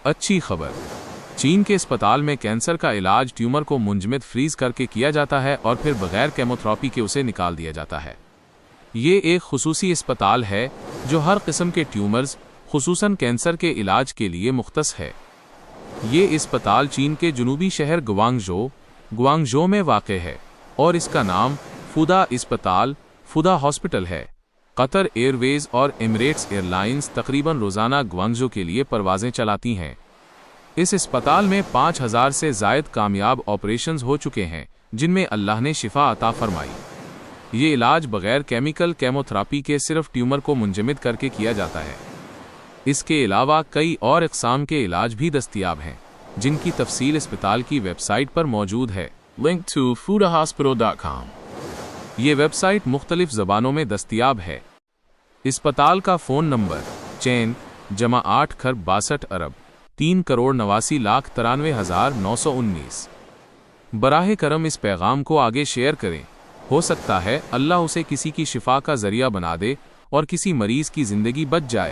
अच्छी खबर। चीन के अस्पताल में कैंसर का इलाज ट्यूमर को मुंजमद फ्रीज करके किया जाता है और फिर बगैर केमोथेरेपी के उसे निकाल दिया जाता है। ये एक खुसूसी अस्पताल है जो हर किस्म के ट्यूमर्स, खुसूसन कैंसर के इलाज के लिए मुख्तस है। ये अस्पताल चीन के जनूबी शहर गुआंगझो में वाक़ है और इसका नाम फुदा अस्पताल, फुदा हॉस्पिटल है। कतर एयरवेज और एमिरेट्स एयरलाइंस तकरीबन रोज़ाना गुआंगझो के लिए परवाज़ें चलाती हैं। इस अस्पताल में 5000 से ज़ायद कामयाब ऑपरेशंस हो चुके हैं, जिनमें अल्लाह ने शिफा अता फरमाई। ये इलाज बगैर केमिकल केमोथेरेपी के सिर्फ ट्यूमर को मुंजमद करके किया जाता है। इसके अलावा कई और इक़साम के इलाज भी दस्तयाब हैं, जिनकी तफसील अस्पताल की वेबसाइट पर मौजूद है। Link to fudahospital.com। ये वेबसाइट मुख्तलिफ ज़बानों में दस्तयाब है। अस्पताल का फ़ोन नंबर +8 खरब 62 अरब 3,89,93,919। बराह करम इस पैगाम को आगे शेयर करें। हो सकता है अल्लाह उसे किसी की शिफा का ज़रिया बना दे और किसी मरीज़ की ज़िंदगी बच जाए।